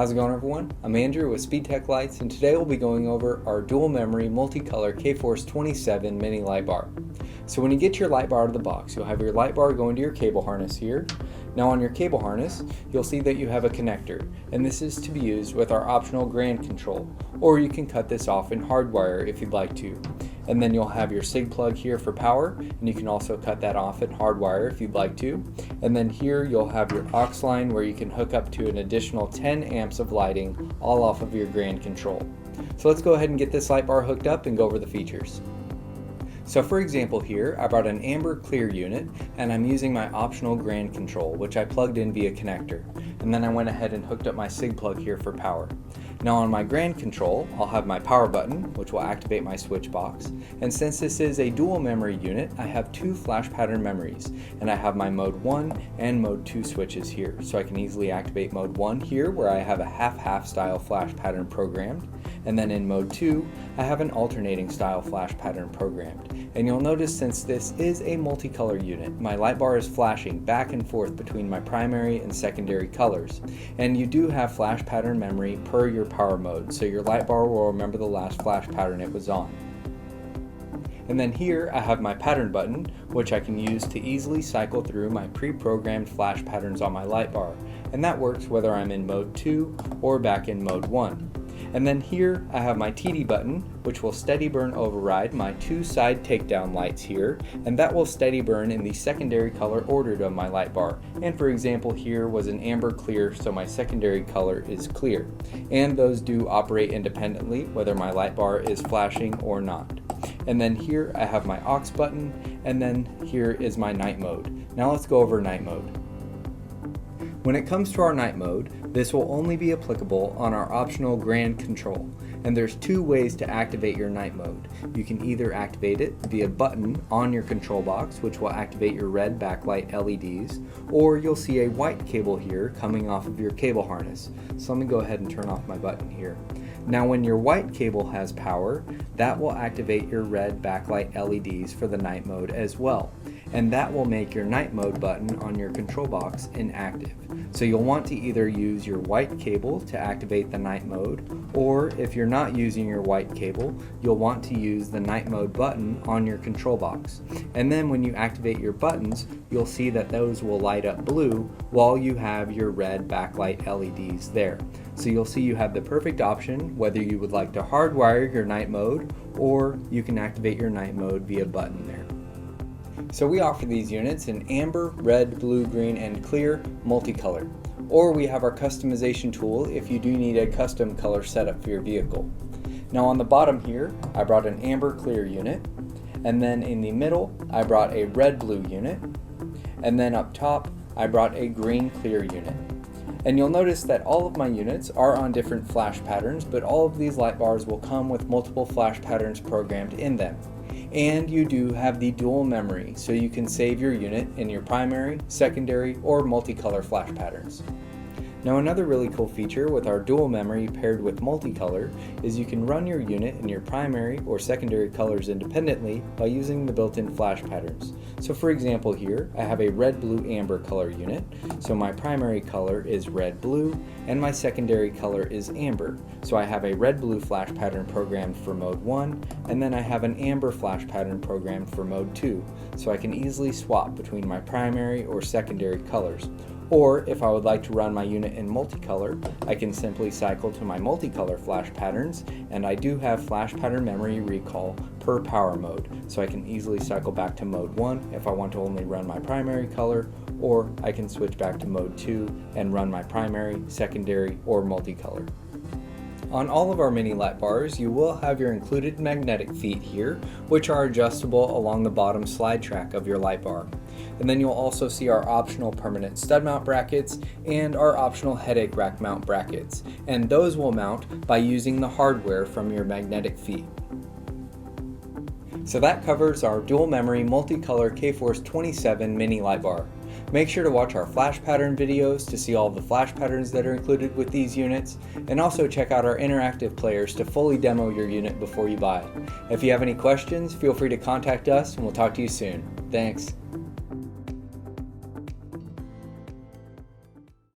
How's it going, everyone? I'm Andrew with SpeedTech Lights, and today we'll be going over our Dual Memory MultiColor K-Force 27 mini light bar. So when you get your light bar out of the box, you'll have your light bar going to your cable harness here. Now on your cable harness, you'll see that you have a connector, and this is to be used with our optional Grand Control, or you can cut this off in Hardwire if you'd like to. And then you'll have your SIG plug here for power, and you can also cut that off at Hardwire if you'd like to. And then here you'll have your aux line where you can hook up to an additional 10 amps of lighting, all off of your Grand Control. So let's go ahead and get this light bar hooked up and go over the features. So for example here, I brought an amber clear unit, and I'm using my optional Grand Control, which I plugged in via connector. And then I went ahead and hooked up my SIG plug here for power. Now on my Grand Control, I'll have my power button, which will activate my switch box. And since this is a dual memory unit, I have two flash pattern memories. And I have my mode 1 and mode 2 switches here. So I can easily activate mode 1 here, where I have a half-half style flash pattern programmed. And then in mode 2, I have an alternating style flash pattern programmed. And you'll notice, since this is a multicolor unit, my light bar is flashing back and forth between my primary and secondary colors. And you do have flash pattern memory per your power mode, so your light bar will remember the last flash pattern it was on. And then here I have my pattern button, which I can use to easily cycle through my pre-programmed flash patterns on my light bar. And that works whether I'm in mode 2 or back in mode 1. And then here I have my TD button, which will steady burn override my two side takedown lights here, and that will steady burn in the secondary color ordered of my light bar. And for example, here was an amber clear, so my secondary color is clear. And those do operate independently whether my light bar is flashing or not. And then here I have my aux button, and then here is my night mode. Now let's go over night mode. When it comes to our night mode, this will only be applicable on our optional Grand Control, and there's two ways to activate your night mode. You can either activate it via button on your control box, which will activate your red backlight LEDs, or you'll see a white cable here coming off of your cable harness. So let me go ahead and turn off my button here. Now when your white cable has power, that will activate your red backlight LEDs for the night mode as well. And that will make your night mode button on your control box inactive. So you'll want to either use your white cable to activate the night mode, or if you're not using your white cable, you'll want to use the night mode button on your control box. And then when you activate your buttons, you'll see that those will light up blue while you have your red backlight LEDs there. So you'll see you have the perfect option whether you would like to hardwire your night mode, or you can activate your night mode via button there. So we offer these units in amber, red, blue, green, and clear multicolor. Or we have our customization tool if you do need a custom color setup for your vehicle. Now on the bottom here, I brought an amber clear unit, and then in the middle, I brought a red blue unit, and then up top, I brought a green clear unit. And you'll notice that all of my units are on different flash patterns, but all of these light bars will come with multiple flash patterns programmed in them. And you do have the dual memory, so you can save your unit in your primary, secondary, or multicolor flash patterns. Now another really cool feature with our dual memory paired with multicolor is you can run your unit in your primary or secondary colors independently by using the built-in flash patterns. So for example here, I have a red, blue, amber color unit, so my primary color is red, blue, and my secondary color is amber. So I have a red, blue flash pattern programmed for mode 1, and then I have an amber flash pattern programmed for mode 2, so I can easily swap between my primary or secondary colors. Or if I would like to run my unit in multicolor, I can simply cycle to my multicolor flash patterns, and I do have flash pattern memory recall per power mode, so I can easily cycle back to mode 1 if I want to only run my primary color, or I can switch back to mode 2 and run my primary, secondary, or multicolor. On all of our mini light bars, you will have your included magnetic feet here, which are adjustable along the bottom slide track of your light bar. And then you'll also see our optional permanent stud mount brackets and our optional headache rack mount brackets, and those will mount by using the hardware from your magnetic feet. So that covers our Dual Memory MultiColor K-Force 27 mini light bar. Make sure to watch our flash pattern videos to see all the flash patterns that are included with these units, and also check out our interactive players to fully demo your unit before you buy it. If you have any questions, feel free to contact us and we'll talk to you soon. Thanks.